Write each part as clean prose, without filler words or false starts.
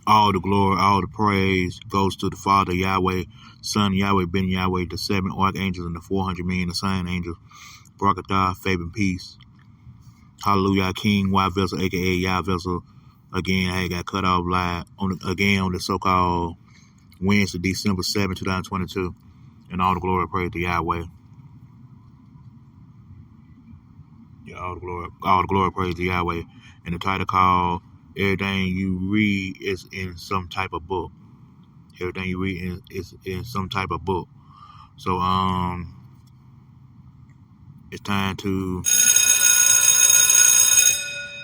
All the glory, all the praise goes to the Father Yahweh, Son Yahweh, Ben Yahweh, the 7 archangels and the 400 million assigned angels. Barakatah, favor and peace. Hallelujah, King Y Vessel, aka Yah Vessel. Again, I got cut off live on the so-called Wednesday, December 7, 2022. And all the glory, praise to Yahweh. Yeah, all the glory, praise to Yahweh. And the title called Everything You Read is in Some Type of Book. Everything you read is in some type of book. So it's time to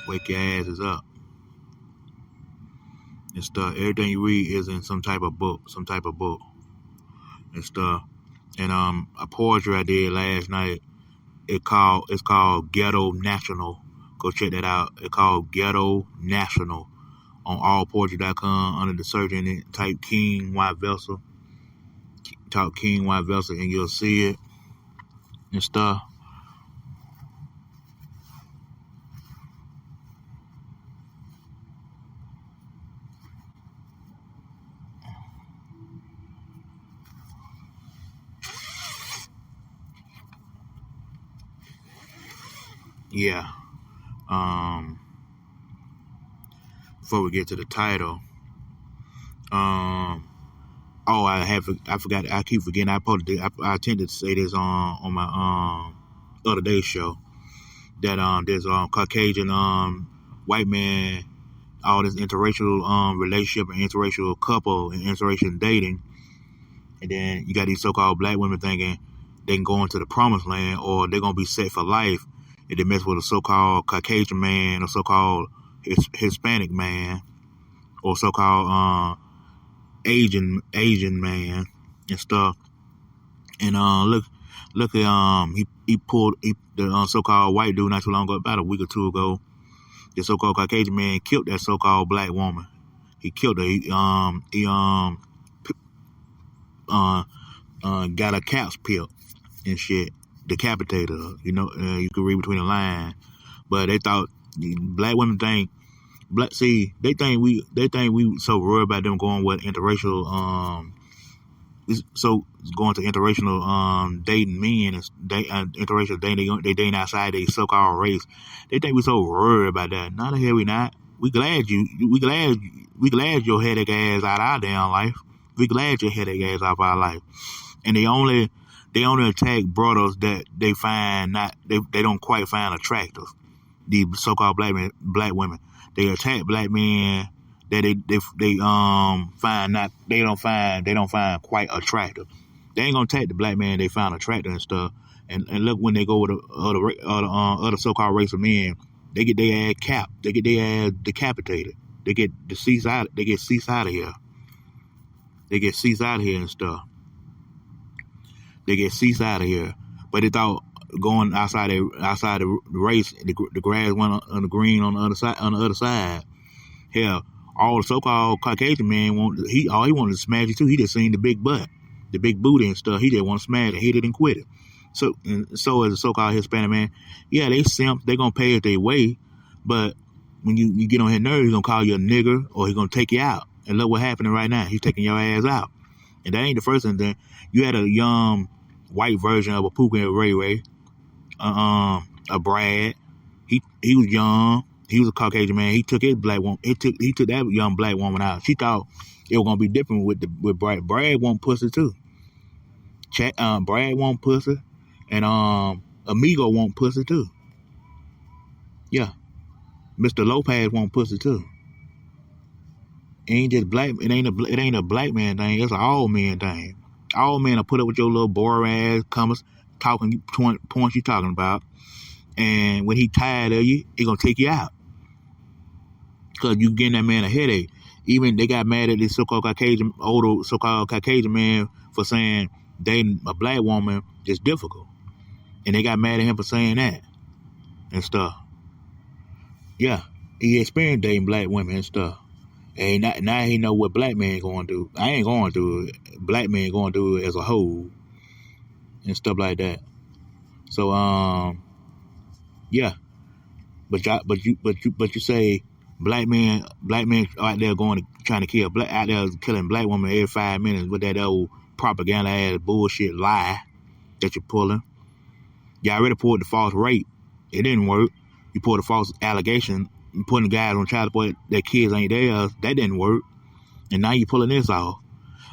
wake your asses up and stuff. Everything you read is in some type of book and stuff. And a poetry I did last night. It's called Ghetto National. Go check that out. It's called Ghetto National on allpoetry.com under the search engine. Type King Y Vessel. Talk King Y Vessel and you'll see it and stuff. Yeah. Before we get to the title, I forgot. I keep forgetting. I tended to say this on my other day show that there's Caucasian white man, all this interracial relationship and interracial couple and interracial dating, and then you got these so-called black women thinking they can go into the promised land or they're gonna be set for life if they mess with a so-called Caucasian man or so-called Hispanic man or so-called Asian man and stuff. And look at he pulled the so-called white dude not too long ago, about a week or two ago. The so-called Caucasian man killed that so-called black woman. He killed her. He got a caps peeled and shit, decapitated her. You know, you could read between the lines. But they thought black women think they think we so worried about them going with interracial so going to interracial dating men and interracial dating, they dating outside their so-called race. They think we so worried about that. No, the hell we not. We glad your headache ass out of our damn life. We glad your headache ass out of our life. And they only attack brothers that they find they don't quite find attractive. The so-called black women. They attack black men that they don't find quite attractive. They ain't gonna attack the black man they find attractive and stuff. And look, when they go with other so-called race of men, they get their ass capped. They get their ass decapitated. They get ceased out. They get ceased out of here. They get ceased out of here and stuff. They get ceased out of here. But they thought going outside the race, the grass went on the green on the other side. Hell, all the so-called Caucasian man all he wanted to smash it too. He just seen the big butt, the big booty and stuff. He didn't want to smash it, hit it and quit it. So as a so-called Hispanic man, yeah, they simp. They gonna pay it their way, but when you get on his nerves, he's gonna call you a nigger or he's gonna take you out. And look what happening right now. He's taking your ass out. And that ain't the first thing. You had a young white version of a Pooka and Ray Ray, a Brad. He was young. He was a Caucasian man. He took his black woman. He took that young black woman out. She thought it was gonna be different with Brad. Brad want pussy too. Brad want pussy, and Amigo want pussy too. Yeah, Mr. Lopez want pussy too. It ain't just black. It ain't a black man thing. It's an all men thing. All men will put up with your little boring ass comments, talking points you talking about, and when he tired of you, he gonna take you out. Because you getting that man a headache. Even they got mad at this older so-called Caucasian man for saying dating a black woman is difficult. And they got mad at him for saying that and stuff. Yeah, he experienced dating black women and stuff. And now he know what black men going to do. I ain't going to do it. Black men going to do it as a whole and stuff like that. So yeah. But you say Black men out there trying to kill out there killing black women every 5 minutes with that old propaganda ass bullshit lie that you're pulling. You already pulled the false rape. It didn't work. You pulled the false allegation, putting the guys on child support, their kids ain't theirs. That didn't work. And now you're pulling this off.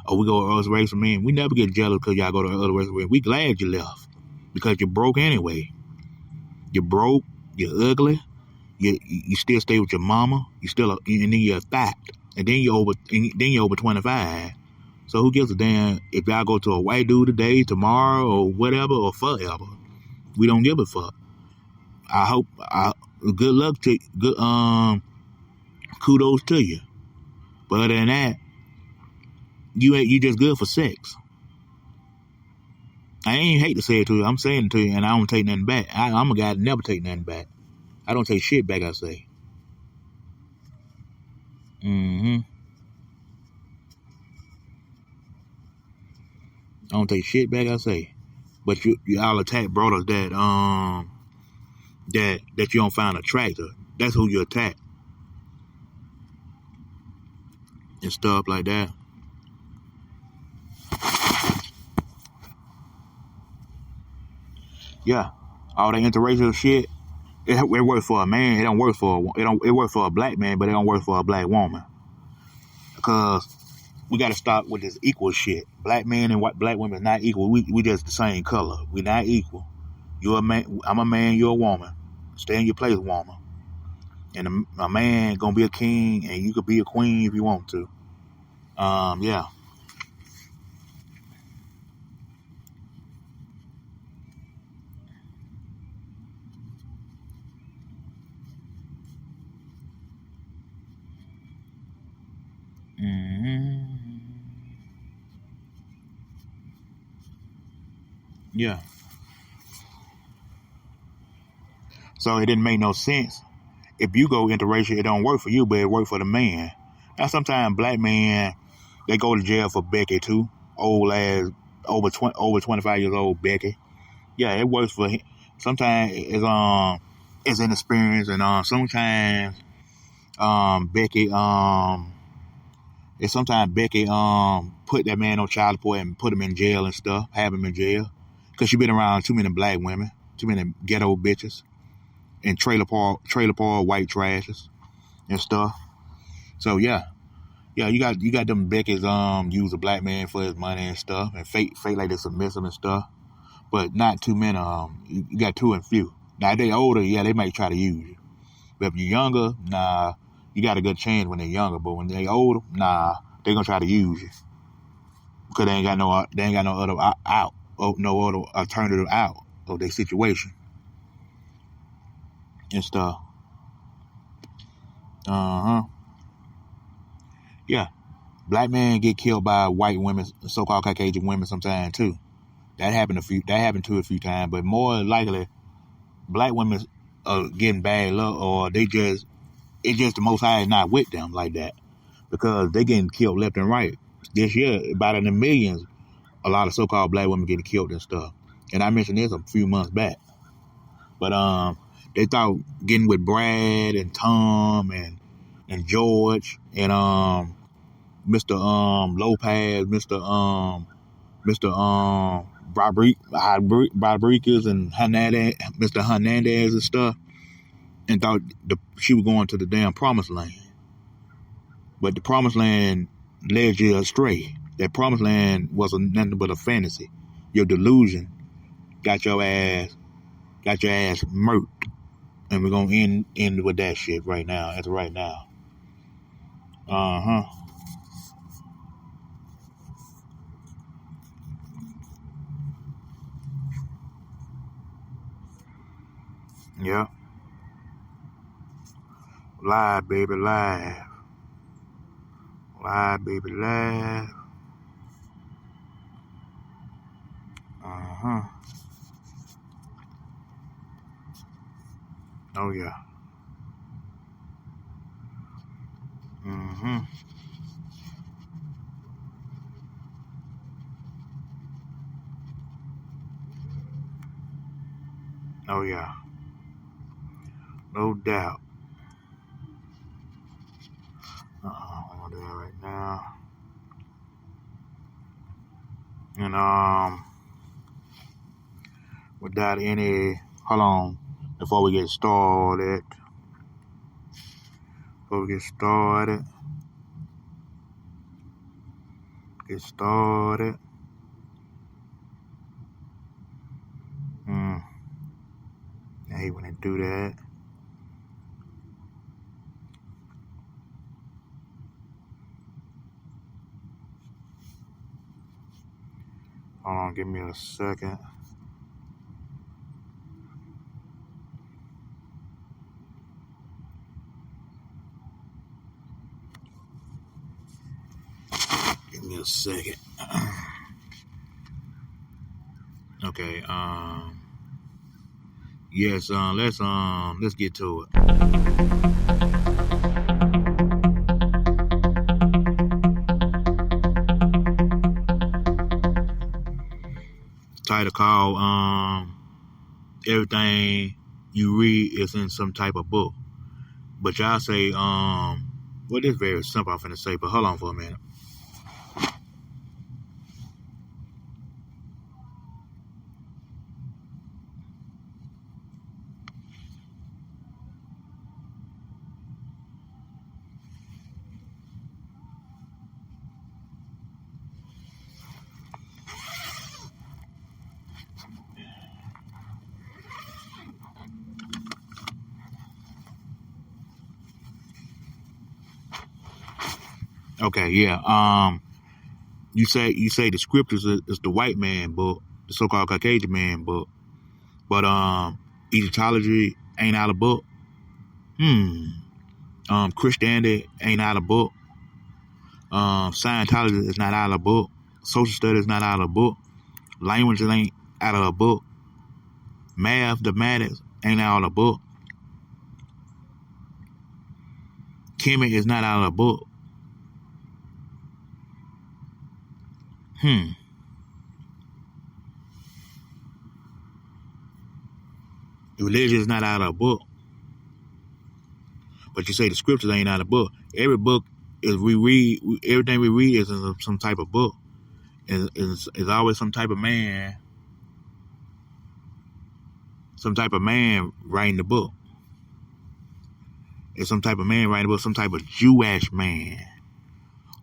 Oh, we go to other race of men. We never get jealous because y'all go to other race of men. We glad you left because you're broke anyway. You're broke. You're ugly. You still stay with your mama. You still and then you're fat. And then you're over 25. So who gives a damn if y'all go to a white dude today, tomorrow, or whatever, or forever? We don't give a fuck. Good luck to good kudos to you. But other than that, you just good for sex. I ain't hate to say it to you. I'm saying it to you, and I don't take nothing back. I'm a guy that never take nothing back. I don't take shit back, I say. I don't take shit back, I say. But y'all attack brothers that you don't find attractive. That's who you attack. And stuff like that. Yeah. All that interracial shit, it works for a man. It works for a black man, but it don't work for a black woman. Because we got to stop with this equal shit. Black men and black women not equal. We just the same color. We not equal. You're a man. I'm a man. You're a woman. Stay in your place, woman. And a man gonna be a king, and you could be a queen if you want to. Yeah. Yeah. So it didn't make no sense. If you go interracial, it don't work for you, but it work for the man. Now sometimes black men, they go to jail for Becky too. Old ass, over 25 years old Becky. Yeah, it works for him. Sometimes it's inexperience, and sometimes Becky put that man on child support and put him in jail and stuff, have him in jail, because she been around too many black women, too many ghetto bitches, and trailer park white trashes and stuff. So yeah, you got them Becky's use a black man for his money and stuff, and fake like they're submissive and stuff, but not too many. You got too and few. Now if they older, yeah, they might try to use you, but if you're younger, nah, you got a good chance when they're younger. But when they older, nah, they gonna try to use you because they ain't got no other out, no other alternative out of their situation and stuff. Yeah. Black men get killed by white women, so-called Caucasian women, sometimes too. That happened to a few times, but more likely, black women are getting bad luck, or it's just the Most High is not with them like that, because they getting killed left and right. This year, about in the millions, a lot of so-called black women getting killed and stuff. And I mentioned this a few months back, but they thought getting with Brad and Tom and George and Mr. Lopez, Mr. Rodriguez and Hernandez, Mr. Hernandez and stuff, and thought she was going to the damn promised land. But the promised land led you astray. That promised land was nothing but a fantasy. Your delusion got your ass murked. And we're gonna end with that shit right now, as of right now. Yeah. Live, baby, live. Live, baby, live. Oh, yeah. Oh, yeah. No doubt. I'm gonna do that right now. And without any, hold on, before we get started, get started. I hate when they do that. Hold on, give me a second. Give me a second. Okay. Yes. Let's get to it. Title called everything you read is in some type of book. But y'all say well, this is very simple. I'm finna say, but hold on for a minute. Okay, yeah. You say the scriptures is the white man book, the so-called Caucasian man book, but Egyptology ain't out of book. Christianity ain't out of book. Scientology is not out of book. Social studies not out of book. Languages ain't out of a book. Mathematics ain't out of a book. Chemistry is not out of a book. Religion is not out of a book. But you say the scriptures ain't out of a book. Every book is we read. Everything we read is in some type of book. Is always some type of man writing the book. It's some type of man writing the book, some type of Jewish man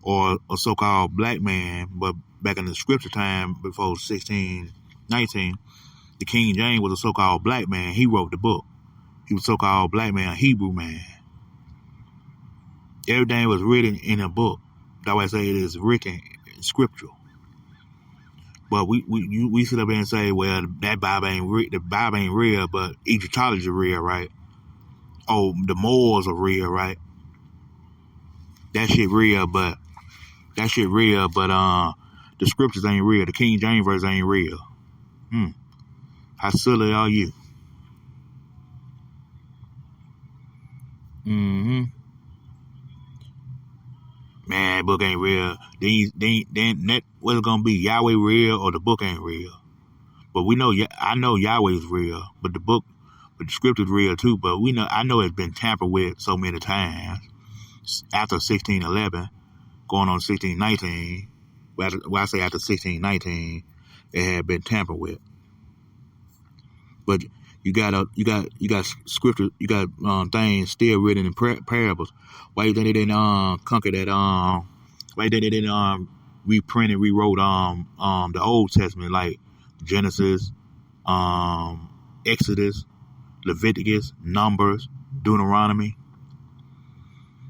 or a so-called black man. But back in the scripture time, before 1619, the King James was a so-called black man. He wrote the book. He was so-called black man, a Hebrew man. Everything was written in a book. That's why I say it is written scriptural. But we sit up there and say, well, that Bible ain't real. The Bible ain't real, but Egyptology is real, right? Oh, the Moors are real, right? That shit real, but the scriptures ain't real. The King James verse ain't real. How silly are you? Man, that book ain't real. Then that what's it gonna be? Yahweh real or the book ain't real? But we know, I know Yahweh's real, but the scripture's real too. But I know it's been tampered with so many times after 1611, going on 1619. Well, I say after 1619, it had been tampered with. But you got scripture, you got things still written in parables. Why you think they didn't conquer that? Why you think they didn't reprint and rewrote the Old Testament, like Genesis, Exodus, Leviticus, Numbers, Deuteronomy?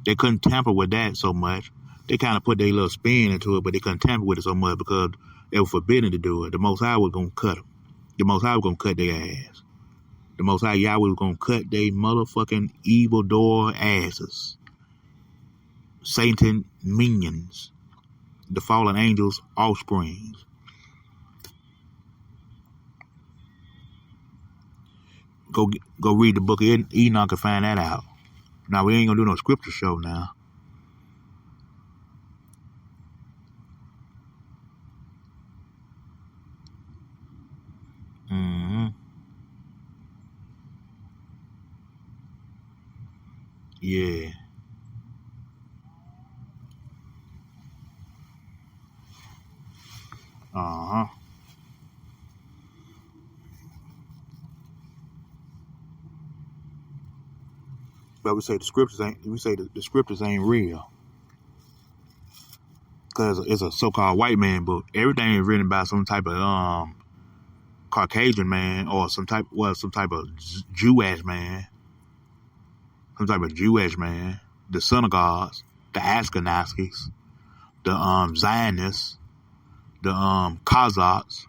They couldn't tamper with that so much. They kind of put their little spin into it, but they couldn't tamper with it so much because they were forbidden to do it. The Most High was gonna cut them. The Most High was gonna cut their ass. The Most High Yahweh was gonna cut their motherfucking evil door asses. Satan minions, the fallen angels' offspring. Go read the book of Enoch and find that out. Now we ain't gonna do no scripture show now. Yeah. Uh huh. But we say the scriptures ain't. We say the scriptures ain't real because it's a so-called white man book. Everything is written by some type of Caucasian man or some type of Jewish man, the synagogues, the Ashkenazis, the Zionists, the Kazakhs,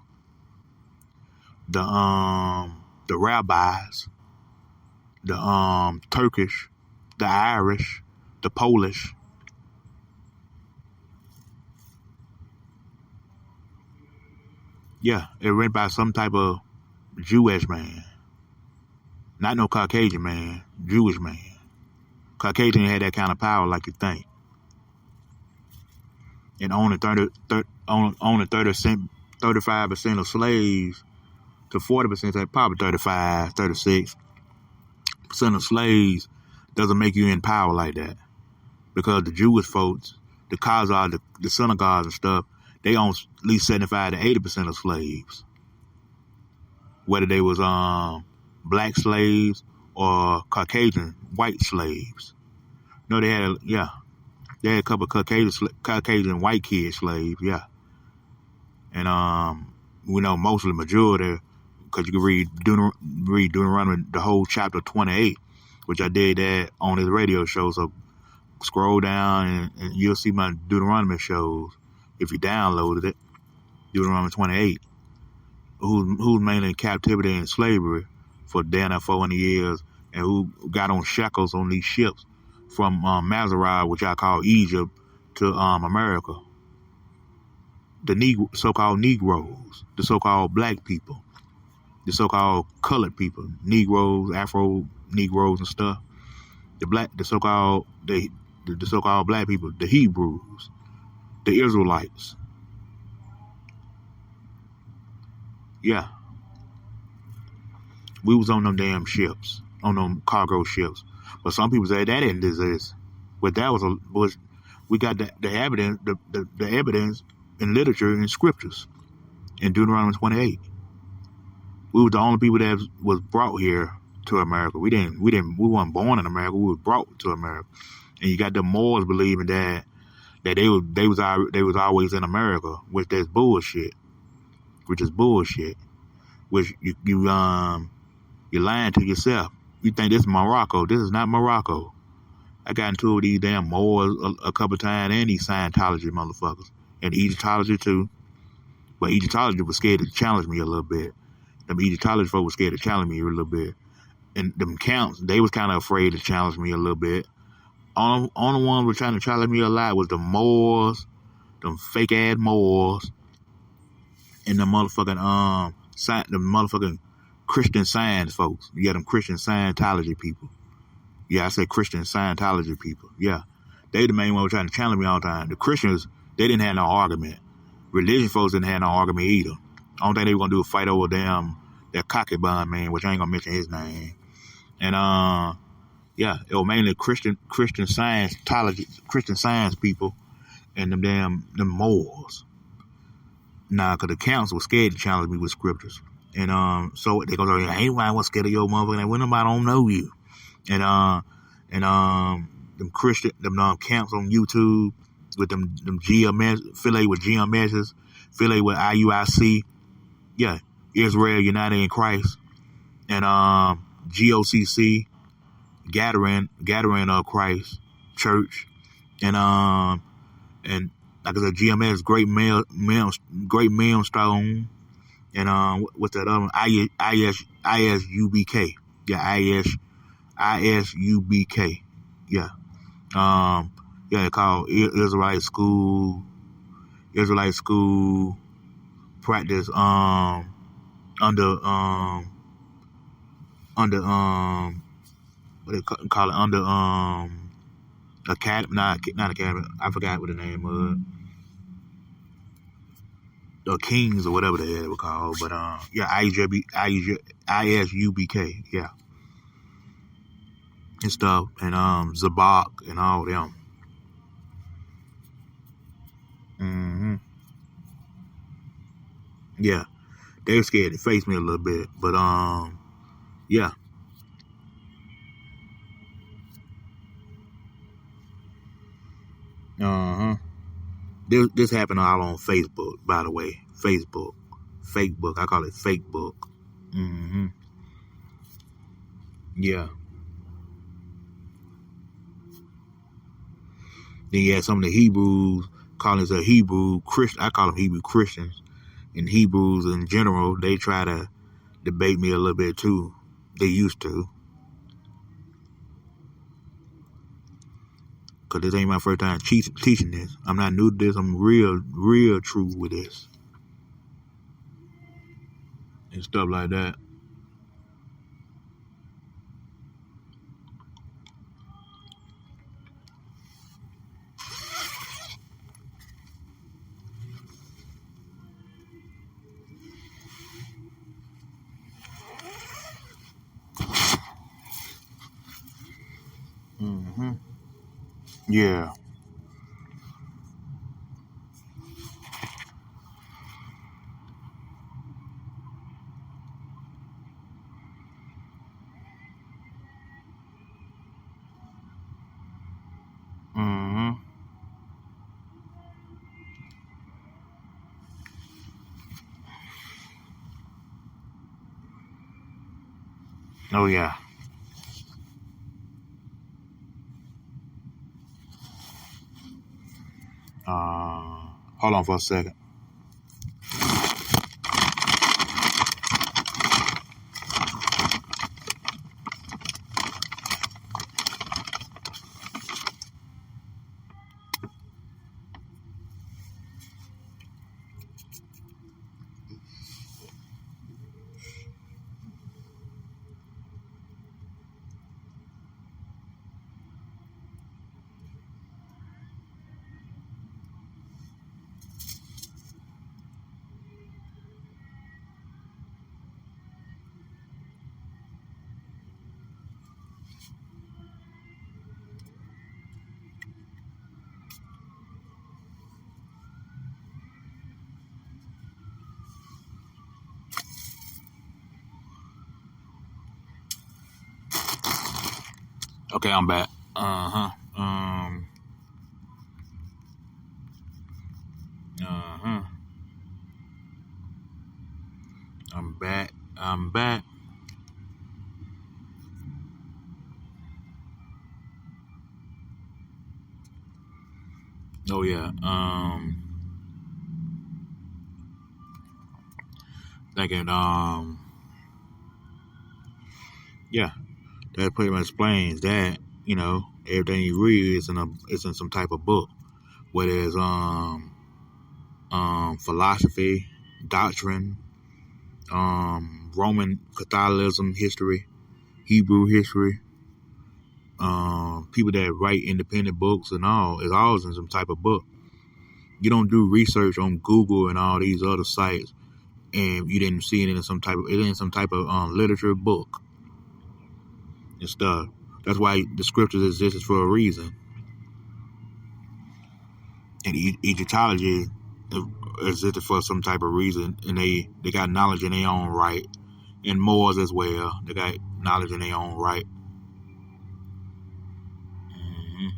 the rabbis, the Turkish, the Irish, the Polish. Yeah, it written by some type of Jewish man, not no Caucasian man, Jewish man. Caucasian had that kind of power like you think. And owning 35% of slaves to 40%, probably 35, 36% of slaves doesn't make you in power like that. Because the Jewish folks, the Khazars, the synagogues and stuff, they own at least 75 to 80% of slaves. Whether they was black slaves or Caucasian white slaves. No, they had a couple of Caucasian white kid slaves, yeah. And we know most of the majority, because you can read Deuteronomy, the whole chapter 28, which I did that on this radio show. So scroll down and you'll see my Deuteronomy shows if you downloaded it. Deuteronomy 28, who's mainly in captivity and slavery for damn near 400 years, and who got on shackles on these ships from Mazarah, which I call Egypt, to America. The so-called Negroes, the so-called black people, the so-called colored people, Negroes, Afro Negroes and stuff. The so-called black people, the Hebrews, the Israelites. Yeah, we was on them damn ships, on them cargo ships. But some people say that didn't exist. But that was we got the evidence, the evidence in literature and scriptures in Deuteronomy 28. We were the only people that was brought here to America. We weren't born in America. We were brought to America. And you got the Moors believing that they was always in America, which is bullshit. Which you're lying to yourself. You think this is Morocco. This is not Morocco. I got into it with these damn Moors a couple times, and these Scientology motherfuckers. And Egyptology too. But Egyptology was scared to challenge me a little bit. Them Egyptology folks were scared to challenge me a little bit. And them counts, they was kind of afraid to challenge me a little bit. Only ones who were trying to challenge me a lot was the Moors, them fake ass Moors, and the motherfucking Christian Science folks. You got them Christian Scientology people. Yeah, I say Christian Scientology people. Yeah. They the main ones trying to challenge me all the time. The Christians, they didn't have no argument. Religious folks didn't have no argument either. I don't think they were gonna do a fight over that cocky bun man, which I ain't gonna mention his name. And yeah, it was mainly Christian Science people and them Moors. Nah, cause the council was scared to challenge me with scriptures. And so they go, ain't why I was scared of your motherfucker, and when nobody don't know you. And them Christian camps on YouTube with them GMS affiliated with GMSs, affiliated with IUIC, yeah, Israel United in Christ, and GOCC, Gathering of Christ Church, and like I said, GMS Great Millstone, and what's that other one? ISUBK, yeah, ISUBK, yeah. Yeah, called Israelite School practice under what they call it, under academy, not academy, I forgot what the name of the Kings or whatever the hell they were called, but yeah, ISUBK, yeah, and stuff, and Zabak and all them. Mm-hmm. Yeah, they were scared to face me a little bit, but yeah. Uh-huh. This happened all on Facebook, by the way. Fake book. I call it fake book. Mm-hmm. Yeah. Then you had some of the Hebrews calling us a Hebrew Christian. I call them Hebrew Christians. And Hebrews in general, they try to debate me a little bit too. They used to. Because this ain't my first time teaching this. I'm not new to this. I'm real true with this. And stuff like that. Mm-hmm. Yeah. Mm-hmm. Oh, yeah. Hold on for a second. Okay, I'm back. Uh-huh. Uh-huh. I'm back. I'm back. Oh yeah. Thinking yeah, that pretty much explains that, everything you read is in some type of book. Whether it's philosophy, doctrine, Roman Catholicism history, Hebrew history, people that write independent books and all, it's always in some type of book. You don't do research on Google and all these other sites and you didn't see it in some type of literature book and stuff. That's why the scriptures exist for a reason. And Egyptology existed for some type of reason, and they got knowledge in their own right, and Moors as well. They got knowledge in their own right. Mm-hmm.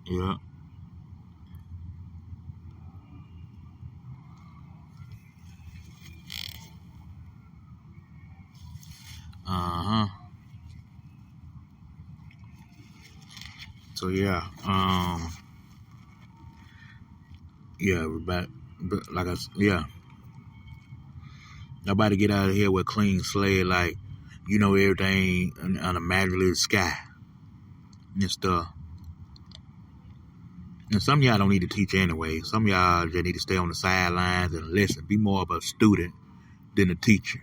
Yeah. Uh huh. So yeah. Yeah. But like yeah. Nobody get out of here with clean slate like everything on a magically sky and stuff. And some of y'all don't need to teach anyway. Some of y'all just need to stay on the sidelines and listen. Be more of a student than a teacher.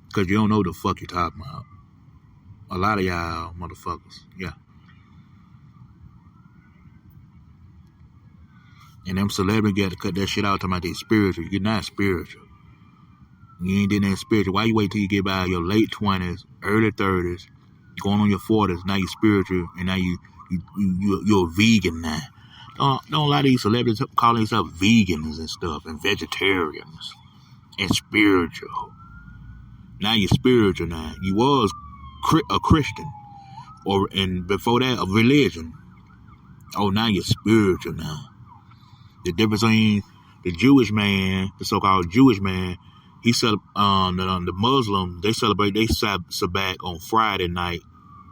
Because you don't know the fuck you're talking about. A lot of y'all motherfuckers. Yeah. And them celebrities got to cut that shit out talking about they spiritual. You're not spiritual. You ain't doing that spiritual. Why you wait till you get by your late 20s, early 30s, going on your 40s, now you're spiritual, and now you're a vegan now. Don't a lot of these celebrities call themselves vegans and stuff and vegetarians and spiritual. Now you're spiritual now. You was a Christian and before that a religion. Oh, now you're spiritual now. The difference between the Jewish man, the so-called Jewish man, the Muslim, they celebrate their Sabbath on Friday night,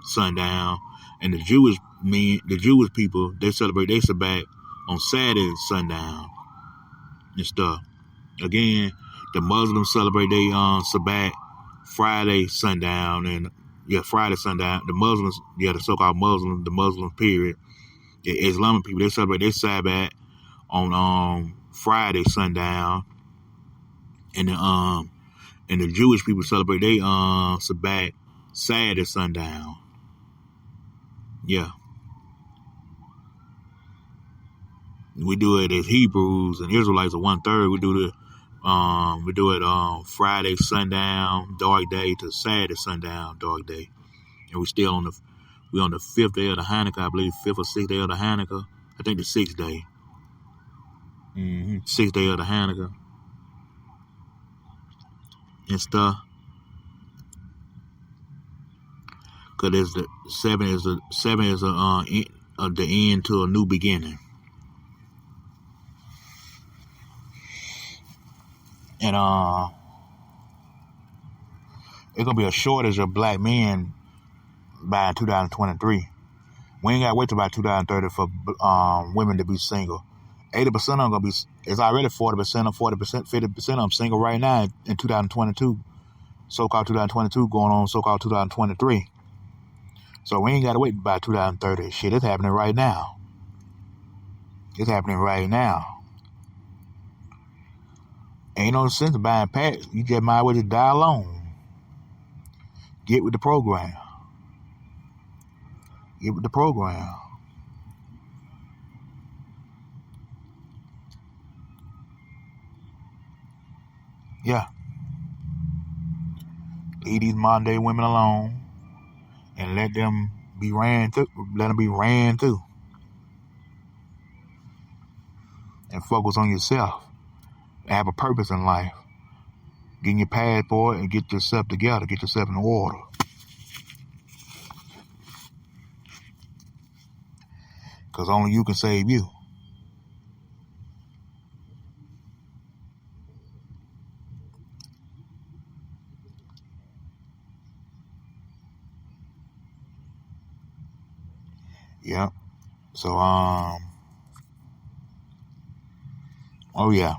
sundown, and the Jewish people, they celebrate their Sabbath on Saturday, sundown, and stuff. Again, the Muslims celebrate their Sabbath Friday, sundown, and Friday, sundown. The Muslims, the so-called Muslims, the Muslim period, the Islamic people, they celebrate their Sabbath on Friday, sundown, and the Jewish people celebrate their Sabbath Saturday, sundown. Yeah. We do it as Hebrews and Israelites are 1/3. We do it Friday sundown, dark day, to Saturday sundown, dark day. And we still on the 5th day of the Hanukkah, I believe, 5th or 6th day of the Hanukkah. I think the 6th day. 6th day of the Hanukkah and stuff. Cause there's the 7 is the end to a new beginning. And it's gonna be a shortage of black men by 2023. We ain't gotta wait till about 2030 for women to be single. 80% of them gonna be. It's already 40% or 40%, 50% of them single right now in 2022. So-called 2022 going on so-called 2023. So we ain't gotta wait by 2030. Shit, it's happening right now. It's happening right now. Ain't no sense of buying packs. You just might as well just die alone. Get with the program. Get with the program. Yeah. Leave these modern day women alone and let them be ran through. Let them be ran through. And focus on yourself. Have a purpose in life. Get your passport and get yourself together. Get yourself in order. Because only you can save you. Yeah. So, oh yeah.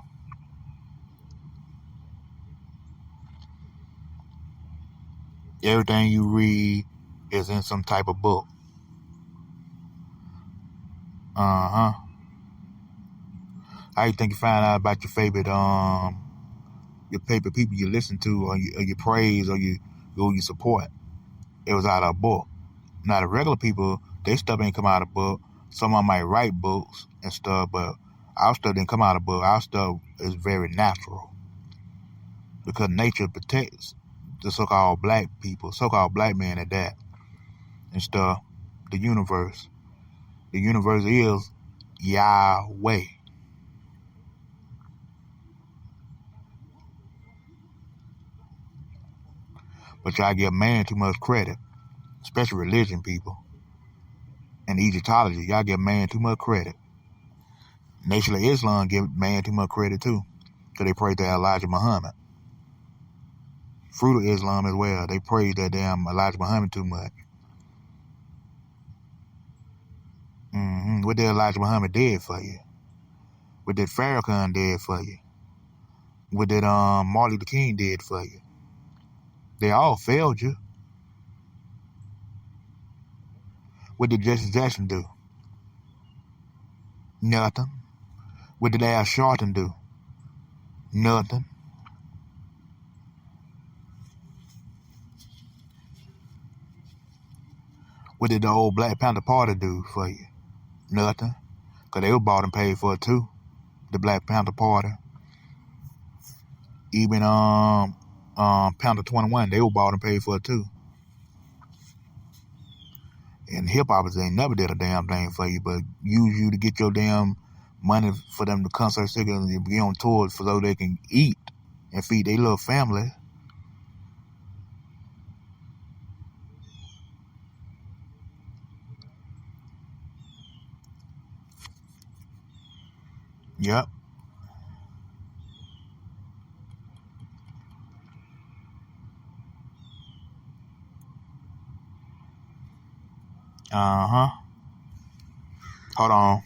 Everything you read is in some type of book. How you think you find out about your favorite people you listen to, or you praise, or you support? It was out of a book. Now the regular people, their stuff ain't come out of a book. Some of them might write books and stuff, but our stuff didn't come out of a book. Our stuff is very natural because nature protects the so-called black people, so-called black men at that and stuff. The universe. The universe is Yahweh. But y'all give man too much credit, especially religion people and Egyptology. Y'all give man too much credit. Nation of Islam give man too much credit too, because they praise that Elijah Muhammad. Fruit of Islam as well. They praise that damn Elijah Muhammad too much. What did Elijah Muhammad did for you? What did Farrakhan did for you? What did Martin Luther King did for you? They all failed you. What did Jesse Jackson do? Nothing. What did Al Sharpton do? Nothing. What did the old Black Panther Party do for you? Nothing. Because they were bought and paid for it too. The Black Panther Party. Even Panther 21, they were bought and paid for it too. And hip hoppers ain't never did a damn thing for you, but use you to get your damn money for them to concert tickets and be on tour so they can eat and feed their little family. Yep. Uh-huh. Hold on.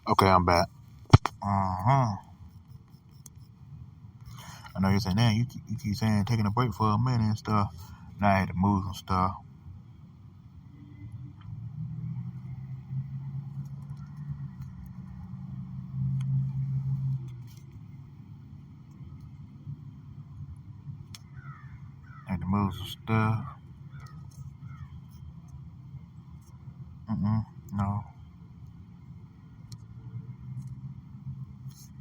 Okay, I'm back. Uh-huh. I know you're saying, man, you keep saying taking a break for a minute and stuff. Now I had to move some stuff. I had to move some stuff. No.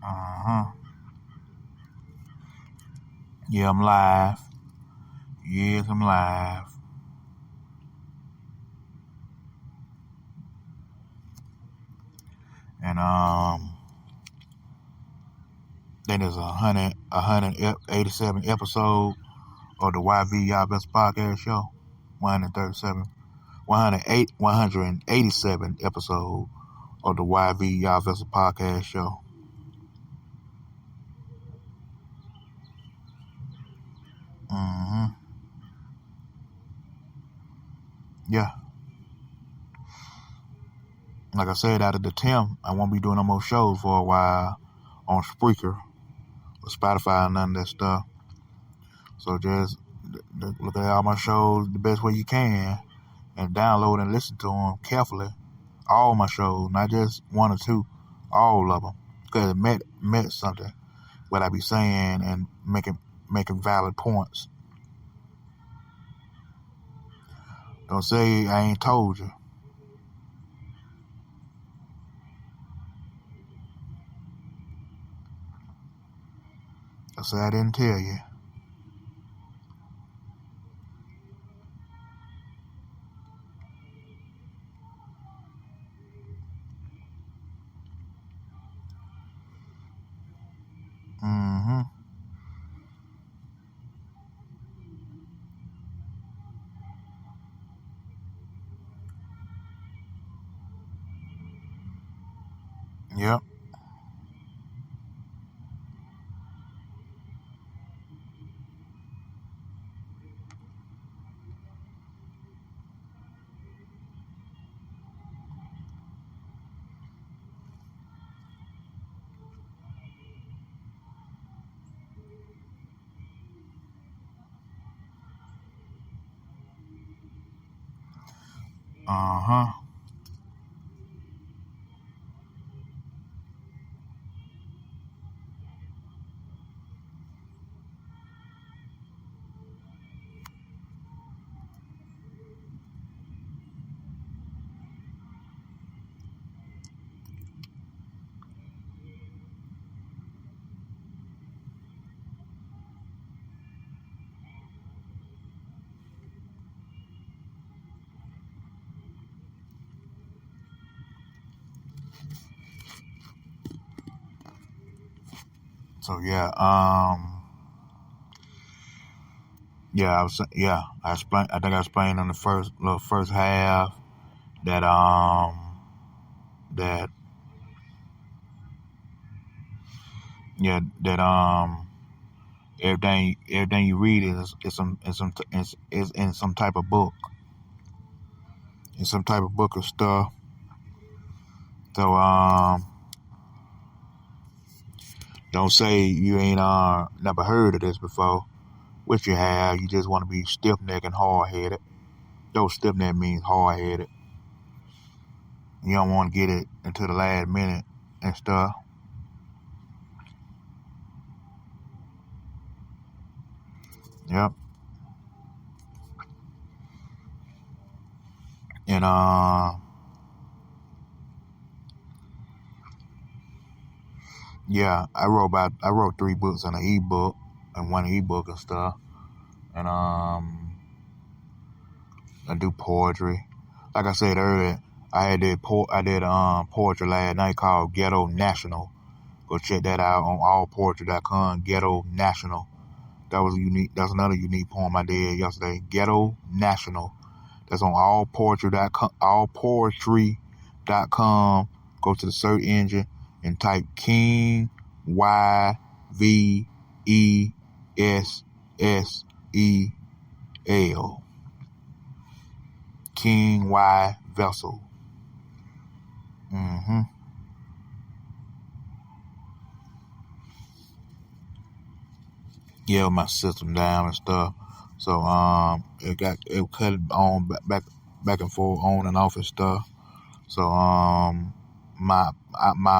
Uh-huh. Yeah, I'm live. Yes, I'm live. And then there's 187 episode of the YAH'S podcast show. 187 episode of the YAH'S podcast show. Mm-hmm. Yeah. Like I said, out of the 10, I won't be doing no more shows for a while on Spreaker or Spotify and none of that stuff. So just look at all my shows the best way you can and download and listen to them carefully. All my shows, not just one or two, all of them. Because it meant something, what I be saying and making valid points. Don't say I ain't told you. Don't say I didn't tell you. Mm-hmm. Yep. Uh-huh. So yeah, I explained. I think I explained in the first half that that yeah that Everything you read is in some type of book. In some type of book or stuff. So don't say you ain't never heard of this before, which you have. You just want to be stiff necked and hard headed. Though stiff neck means hard headed. You don't want to get it until the last minute and stuff. Yep. And yeah, I wrote 3 books in an ebook and 1 ebook and stuff. And I do poetry. Like I said earlier, I did poetry last night called Ghetto National. Go check that out on allpoetry.com. Ghetto National. That was unique. That's another unique poem I did yesterday. Ghetto National. That's on allpoetry.com. Allpoetry.com. Go to the search engine and type King YVESSEL. King Y Vessel. Yeah, my system down and stuff. So it cut it on back and forth, on and off and stuff. So my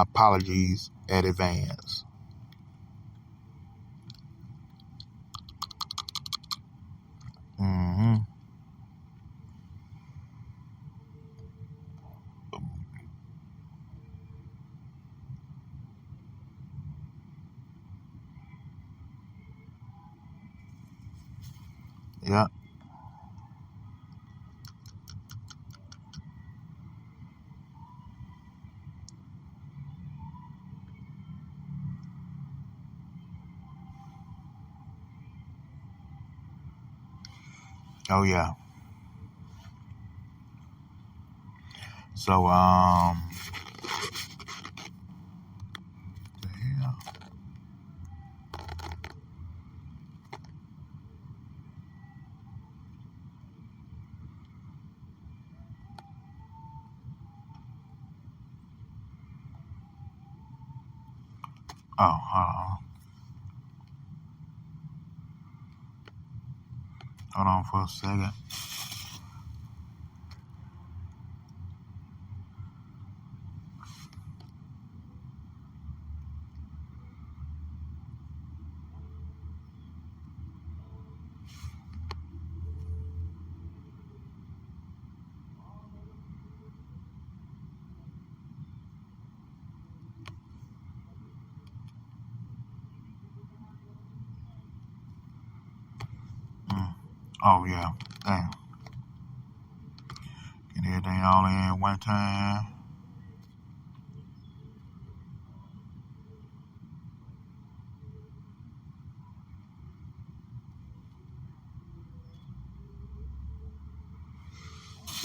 apologies at advance. Yeah. Oh yeah. So yeah. Oh, hold on for a second. Oh yeah. Dang. Get everything all in one time.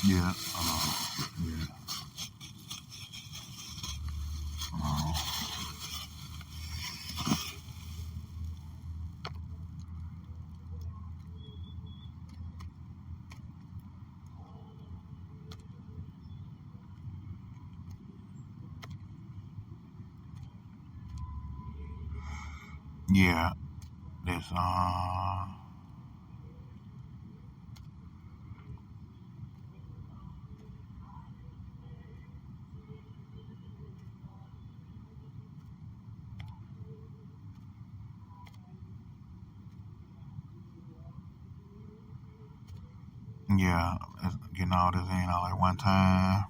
Yeah. Yeah. Yeah. This yeah, getting all this in all at one time.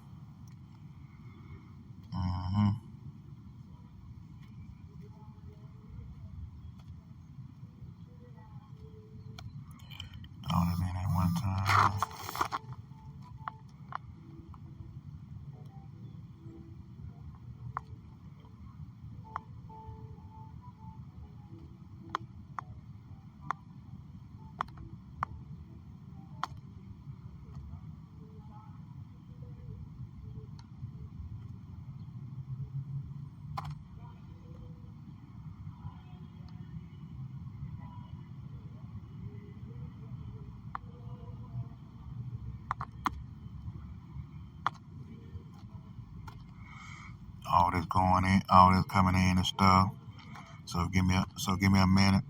All this in at one time. all this going in, all this coming in and stuff. So give me a minute.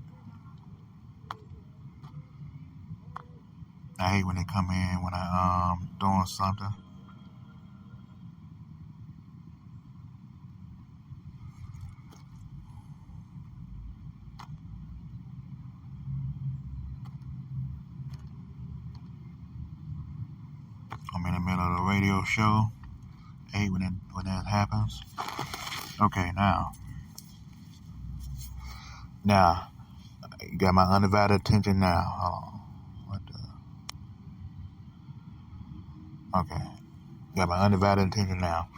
I hate when they come in when I doing something. I'm in the middle of the radio show. I hate when that happens. Okay, now you got my undivided attention now. Hold on. Okay, got my undivided attention now.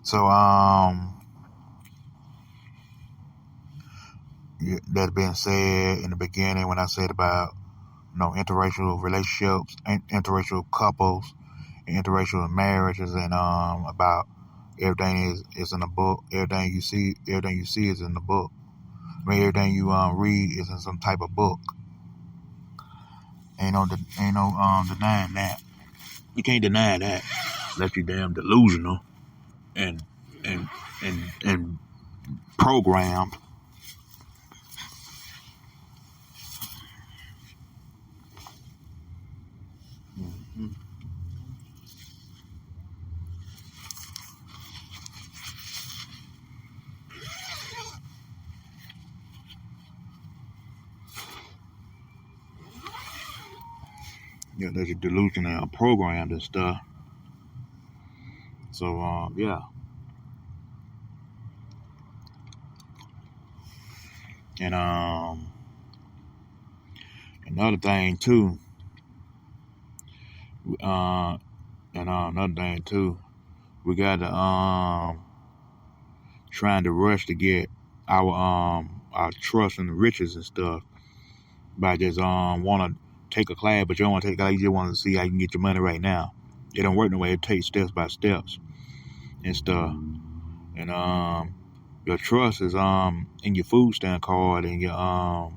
So that being said in the beginning when I said about interracial relationships, interracial couples, interracial marriages, and about everything is in the book. Everything you see is in the book. I mean, everything you read is in some type of book. Ain't no denying that. You can't deny that unless you damn delusional and programmed. Mm-hmm. Yeah, there's a delusion and programmed and stuff. So yeah. And another thing too. Another thing too. We got to trying to rush to get our trust in the riches and stuff by just want to take a class, but you don't want to take a class. You just want to see how you can get your money right now. It don't work no way. It takes steps by steps and stuff. And your trust is in your food stamp card and your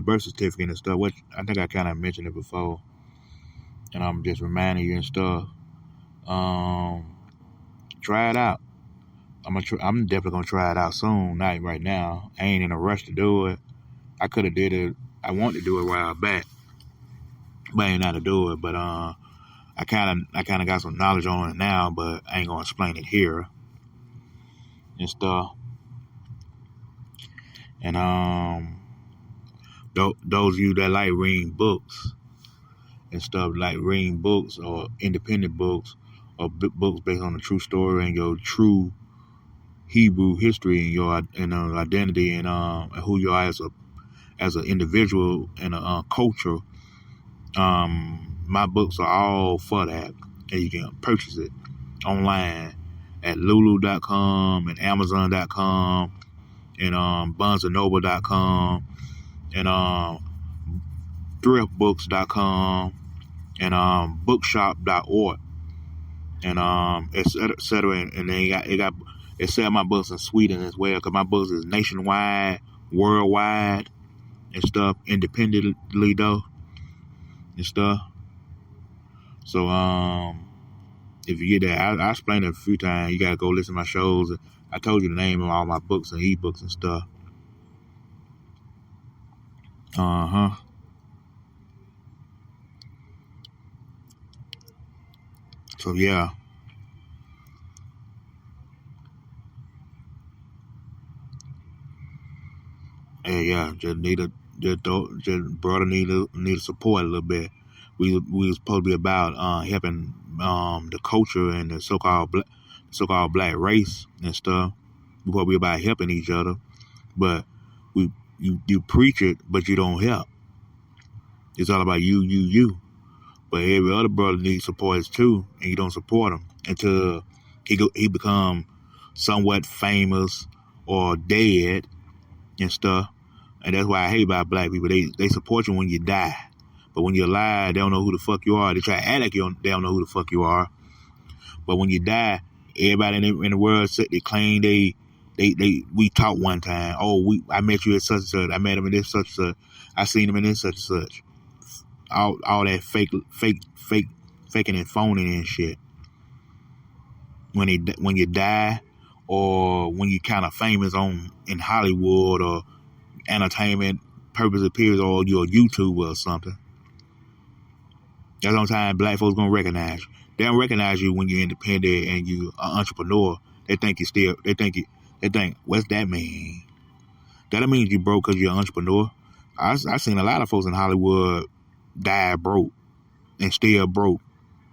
birth certificate and stuff. Which I think I kind of mentioned it before, and I'm just reminding you and stuff. Try it out. I'm definitely gonna try it out soon. Not right now. I ain't in a rush to do it. I could have did it. I wanted to do it a while back, but I ain't know how to do it. But I kind of got some knowledge on it now, but I ain't gonna explain it here and stuff. And those of you that like reading books and stuff, like reading books or independent books or books based on a true story and your true Hebrew history and your identity and who you are as an individual and a culture. My books are all for that, and you can purchase it online at lulu.com and amazon.com and barnesandnoble.com and thriftbooks.com and bookshop.org and etc. And then it sell my books in Sweden as well, because my books is nationwide, worldwide and stuff, independently though and stuff. So if you get that, I explained it a few times. You gotta go listen to my shows. I told you the name of all my books and ebooks and stuff. So yeah. Hey, yeah, brother need to support a little bit. We was supposed to be about helping the culture and the so-called black race and stuff. We supposed to be about helping each other, but you preach it, but you don't help. It's all about you. But every other brother needs support too, and you don't support him until he become somewhat famous or dead and stuff. And that's why I hate about black people. They support you when you die, but when you're alive, they don't know who the fuck you are. They try to act like they don't know who the fuck you are. But when you die, everybody in the world they claim we talked one time. Oh, I met you at such and such. I met him in this such and such. I seen him in this such and such. All that faking and phoning and shit. When you die, or when you kind of famous in Hollywood or entertainment purpose appears, or you're a YouTuber or something. That's the only time black folks gonna recognize you. They don't recognize you when you're independent and you an entrepreneur. They think what's that mean? That don't mean you broke because you're an entrepreneur. I seen a lot of folks in Hollywood die broke and still broke.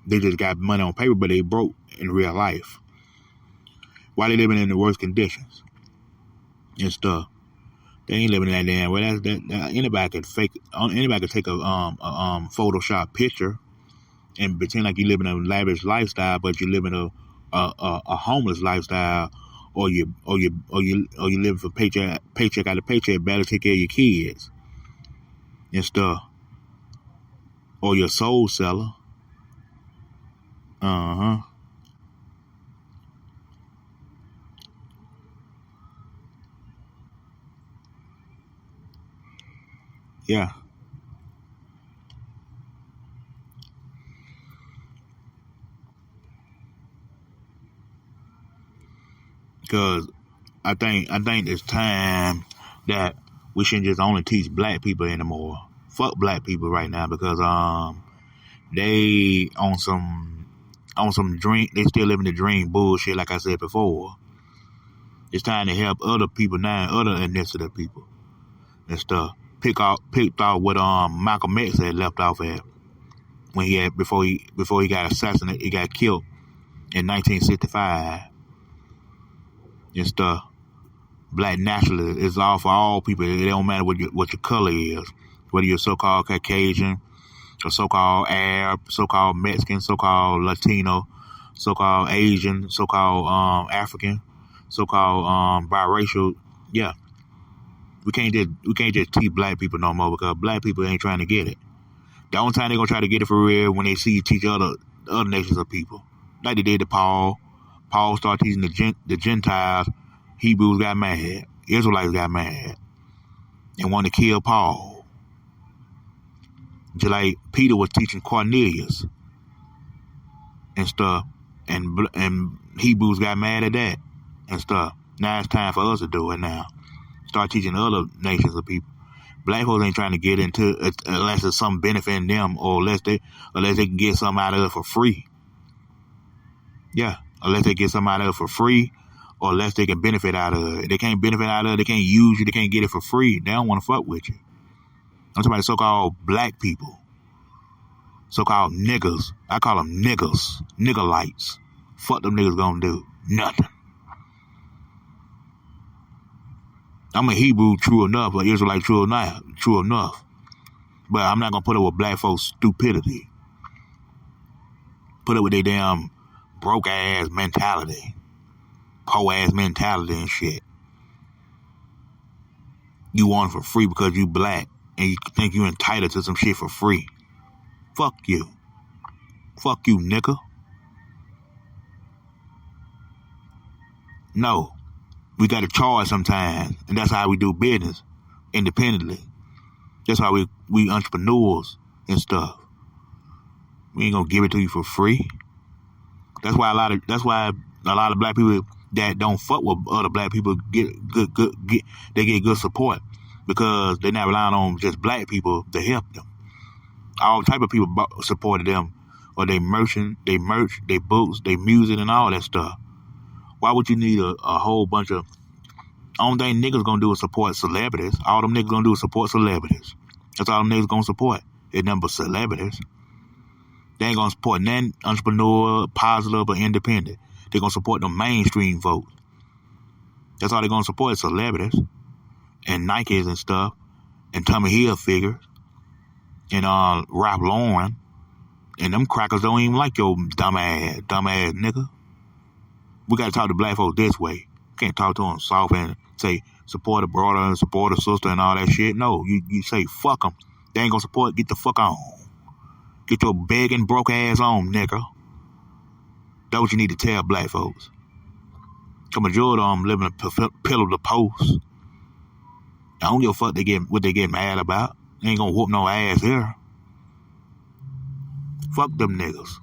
They just got money on paper, but they broke in real life. Why they living in the worst conditions and stuff? They ain't living in that damn way. Anybody can fake. Anybody can take a Photoshop picture and pretend like you living a lavish lifestyle, but you living a homeless lifestyle, or you living from paycheck out of paycheck, barely take care of your kids and stuff, or your soul seller. Yeah. Because I think it's time that we shouldn't just only teach black people anymore. Fuck black people right now, because they on some dream. They still living the dream bullshit. Like I said before, it's time to help other people now, other ethnicity people and stuff. Picked off what Malcolm X had left off at when he had before he got assassinated. He got killed in 1965 and stuff. Black nationalism is all for all people. It don't matter what your color is, whether you're so-called Caucasian or so-called Arab, so-called Mexican, so-called Latino, so-called Asian, so-called African, so-called biracial. Yeah, we can't just teach black people no more, because black people ain't trying to get it. The only time they're gonna try to get it for real when they see you teach other nations of people, like they did to Paul. Paul started teaching the Gentiles. Hebrews got mad. Israelites got mad and wanted to kill Paul. Just like Peter was teaching Cornelius and stuff, and Hebrews got mad at that and stuff. Now it's time for us to do it now. Start teaching other nations of people. Black folks ain't trying to get into it unless there's some benefiting them, or unless they can get something out of it for free. Yeah, unless they get something out of it for free, or unless they can benefit out of it. They can't benefit out of it. They can't use you. They can't get it for free. They don't want to fuck with you. I'm talking about so-called black people, so-called niggas. I call them niggas, niggerlights. Fuck them niggas gonna do nothing. I'm a Hebrew, true enough, or Israelite, true enough. But I'm not gonna put up with black folks' stupidity. Put up with their damn broke ass mentality, poor ass mentality and shit. You want it for free because you black and you think you entitled to some shit for free. Fuck you. Fuck you, nigga. No. We got to charge sometimes, and that's how we do business independently. That's how we entrepreneurs and stuff. We ain't gonna give it to you for free. That's why a lot of black people that don't fuck with other black people get good support, because they're not relying on just black people to help them. All type of people supported them, or they merch, they books, they music, and all that stuff. Why would you need a whole bunch of... Only thing niggas gonna do is support celebrities. All them niggas gonna do is support celebrities. That's all them niggas gonna support. It's nothing but celebrities. They ain't gonna support none entrepreneur, positive, or independent. They gonna support the mainstream folks. That's all they gonna support is celebrities and Nikes and stuff, and Tommy Hilfiger and Ralph Lauren, and them crackers don't even like your dumb ass nigga. We gotta talk to black folks this way. Can't talk to them soft and say support a brother and support a sister and all that shit. No, you say fuck them. They ain't gonna support. Get the fuck on. Get your begging broke ass on, nigga. That's what you need to tell black folks. Cause majority of them living a pillar to post. I don't give a fuck what they get mad about. They ain't gonna whoop no ass here. Fuck them niggas.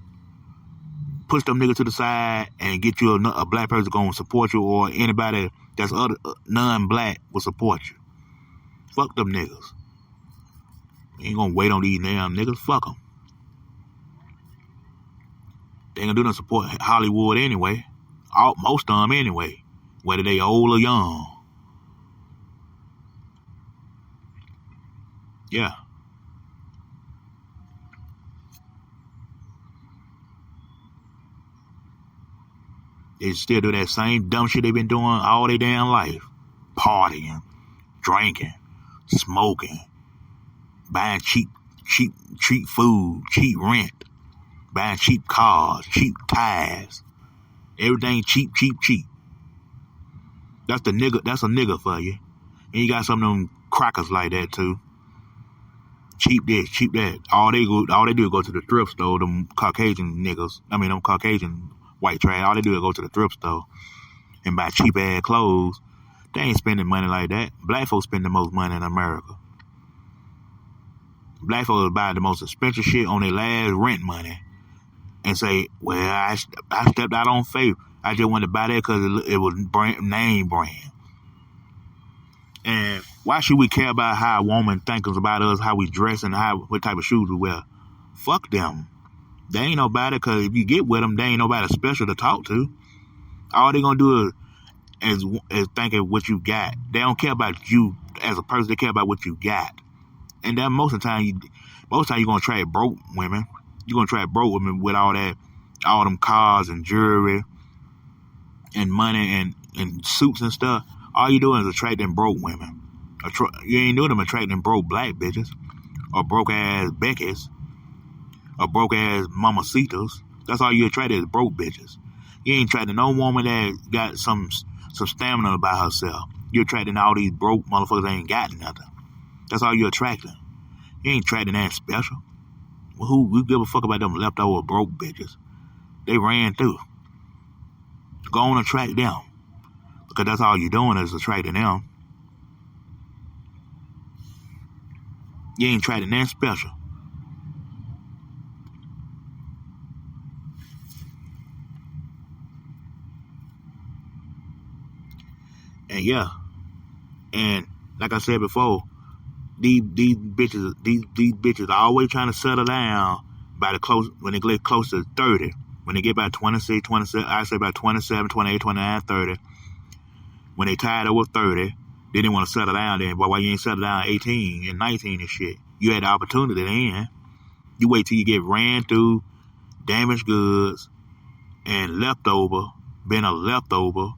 push them niggas to the side and get you a black person going to support you, or anybody that's other non-black will support you. Fuck them niggas. You ain't gonna wait on these damn niggas. Fuck them. They ain't gonna do nothing support Hollywood anyway. Most of them anyway. Whether they old or young. Yeah. They still do that same dumb shit they've been doing all their damn life. Partying, drinking, smoking, buying cheap food, cheap rent, buying cheap cars, cheap tires. Everything cheap. That's a nigga for you. And you got some of them crackers like that too. Cheap this, cheap that. All they do is go to the thrift store, them Caucasian niggas. Them Caucasian white trash. All they do is go to the thrift store and buy cheap ass clothes. They ain't spending money like that. Black folks spend the most money in America. Black folks buy the most expensive shit on their last rent money and say, well, I stepped out on faith. I just wanted to buy that because it was name brand. And why should we care about how a woman thinks about us, how we dress, and what type of shoes we wear? Fuck them. They ain't nobody, because if you get with them, they ain't nobody special to talk to. All they gonna do is thinking what you got. They don't care about you as a person. They care about what you got. And then most of the time you're gonna attract broke women. You're gonna attract broke women with all them cars and jewelry and money and suits and stuff. All you doing is attracting broke women. You ain't doing them attracting broke black bitches or broke ass Beckys or broke ass mamacitas. That's all you attract is broke bitches. You ain't attracting no woman that got some stamina about herself. You attracting all these broke motherfuckers that ain't got nothing. That's all you attracting. You ain't attracting that special. Well, who give a fuck about them leftover broke bitches? They ran through. Go on and attract them. Because that's all you're doing is attracting them. You ain't attracting that special. And yeah. And like I said before, these bitches are always trying to settle down when they get close to 30. When they get about 26, 27, I say about 27, 28, 29, 30. When they tired over 30, they didn't want to settle down then. But why you ain't settle down 18 and 19 and shit? You had the opportunity then. You wait till you get ran through, damaged goods, and been a leftover,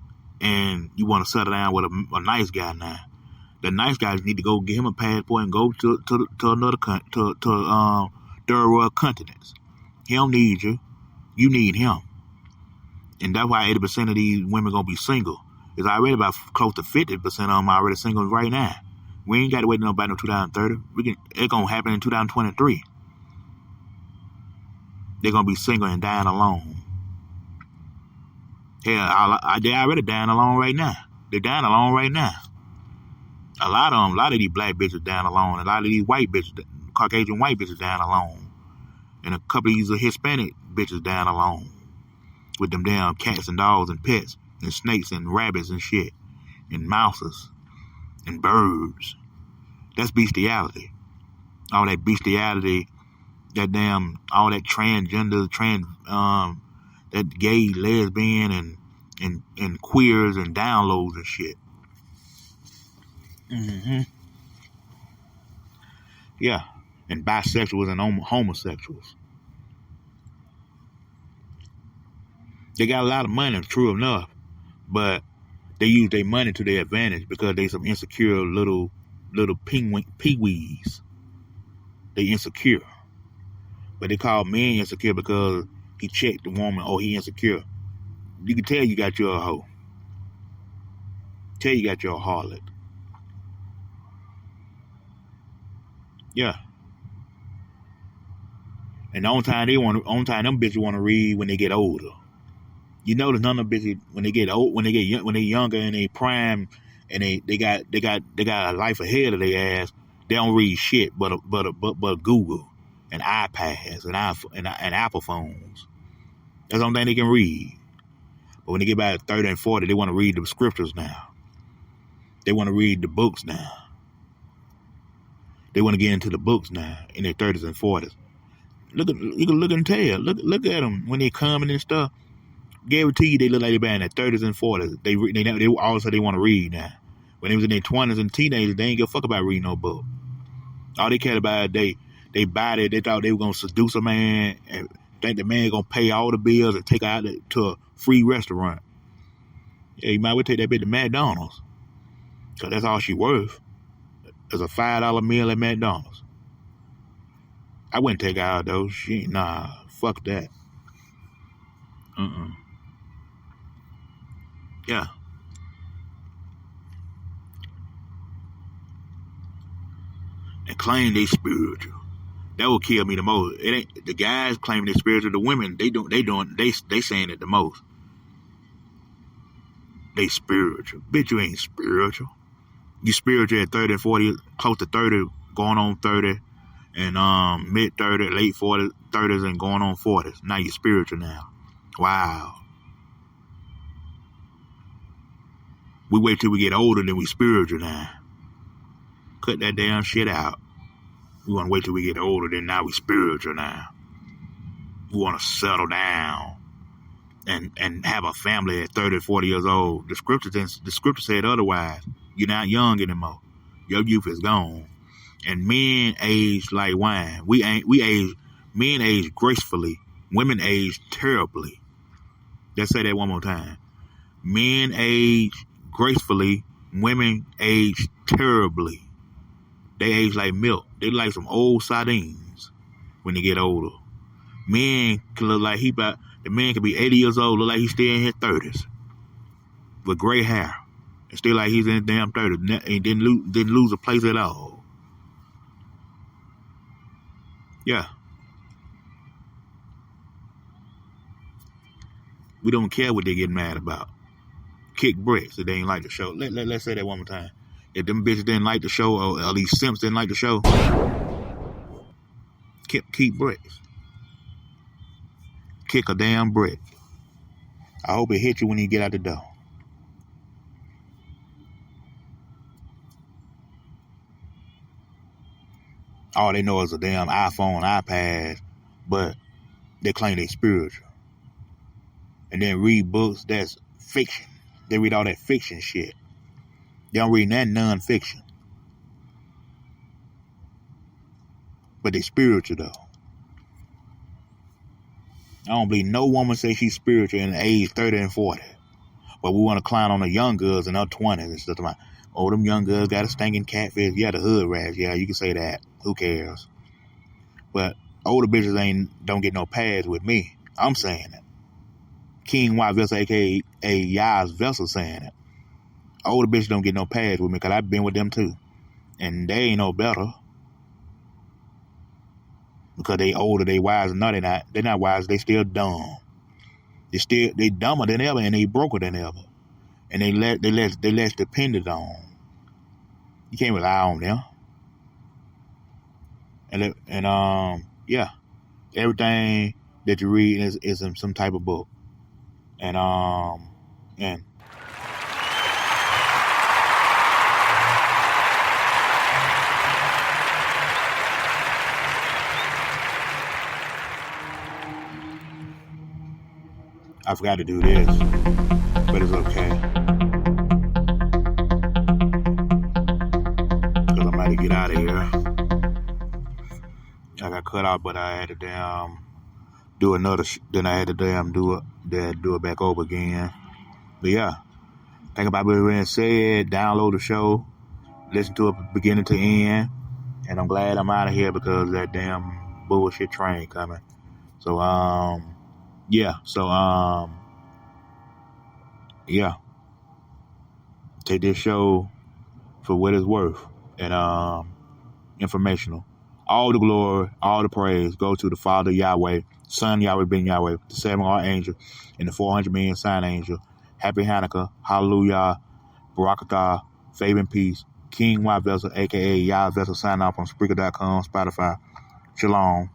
and you want to settle down with a nice guy now. The nice guys need to go get him a passport and go to another third world continents. He don't need you. You need him. And that's why 80% of these women gonna be single. It's already about close to 50% of them already single right now. We ain't got to wait nobody until 2030. It's gonna happen in 2023. They're gonna be single and dying alone. Hell, they already dying alone right now. They're dying alone right now. A lot of these black bitches dying alone. A lot of these white bitches, Caucasian white bitches dying alone. And a couple of these Hispanic bitches dying alone. With them damn cats and dogs and pets and snakes and rabbits and shit. And mouses and birds. That's bestiality. All that bestiality, all that transgender, that gay, lesbian, and queers and downloads and shit. Mm-hmm. Yeah. And bisexuals and homosexuals. They got a lot of money, true enough, but they use their money to their advantage because they some insecure little peewees. They insecure. But they call men insecure because he checked the woman, he insecure. You can tell you got you a hoe. Tell you got you a harlot. Yeah. And the only time them bitches want to read when they get older. You notice none of them bitches when they get old, when they younger and they prime, and they got a life ahead of their ass. They don't read shit but Google and iPads and Apple phones. That's the only thing they can read. But when they get about 30 and 40, they want to read the scriptures now. They want to read the books now. They want to get into the books now in their 30s and 40s. You can look and tell. Look at them when they coming and stuff. Guarantee you they look like they're in their 30s and 40s. They also they want to read now. When they was in their 20s and teenagers, they ain't give a fuck about reading no book. All they cared about is they body. They thought they were gonna seduce a man and think the man gonna pay all the bills and take her out to a free restaurant. Yeah, you might well take that bitch to McDonald's, cause that's all she worth. It's a $5 meal at McDonald's. I wouldn't take her out though. Fuck that. Yeah. And claim they spiritual. That will kill me the most. It ain't the guys claiming they spiritual. The women, they saying it the most. They spiritual. Bitch, you ain't spiritual. You spiritual at 30 and 40, close to 30, going on 30, and mid 30, late 40s, 30s, and going on 40s. Now you spiritual now. Wow. We wait till we get older, then we spiritual now. Cut that damn shit out. We want to wait till we get older, then now we spiritual now. We want to settle down and have a family at 30, 40 years old. The scripture said otherwise. You're not young anymore. Your youth is gone. And men age like wine. Men age gracefully. Women age terribly. Let's say that one more time. Men age gracefully. Women age terribly. They age like milk. They like some old sardines when they get older. Men can look like the man can be 80 years old, look like he's still in his 30s with gray hair. And still like he's in his damn 30s. And didn't lose a place at all. Yeah. We don't care what they get mad about. Kick bricks if they ain't like the show. Let's say that one more time. If them bitches didn't like the show, or at least simps didn't like the show, keep bricks. Kick a damn brick. I hope it hit you when you get out the door. All they know is a damn iPhone, iPad, but they claim they spiritual. And then read books that's fiction. They read all that fiction shit. They don't read that non-fiction. But they spiritual though. I don't believe no woman say she's spiritual in the age 30 and 40. But we want to clown on the young girls in their 20s and stuff like, oh, them young girls got a stinking catfish. Yeah, the hood rats. Yeah, you can say that. Who cares? But older bitches don't get no pads with me. I'm saying it. King Y Vessel, a.k.a. YAH'S Vessel, saying it. Older bitches don't get no pads with me because I've been with them too. And they ain't no better. Because they older, they wise. No, they're not wise. They still dumb. They dumber than ever and they broker than ever. And they less dependent on. You can't rely on them. And yeah. Everything that you read is in some type of book. And I forgot to do this, but it's okay. Because I'm about to get out of here. I got cut out, but I had to do another, then I had to do it back over again. But yeah, think about what we said, download the show, listen to it beginning to end, and I'm glad I'm out of here because of that damn bullshit train coming. So, yeah, take this show for what it's worth and informational. All the glory, all the praise go to the Father Yahweh, Son Yahweh Ben Yahweh, the 7 Archangel, and the 400 million sign angel. Happy Hanukkah, Hallelujah, Barakatah, favor and peace. King Y Vessel, a.k.a. YAH'S Vessel, sign off on Spreaker.com, Spotify. Shalom.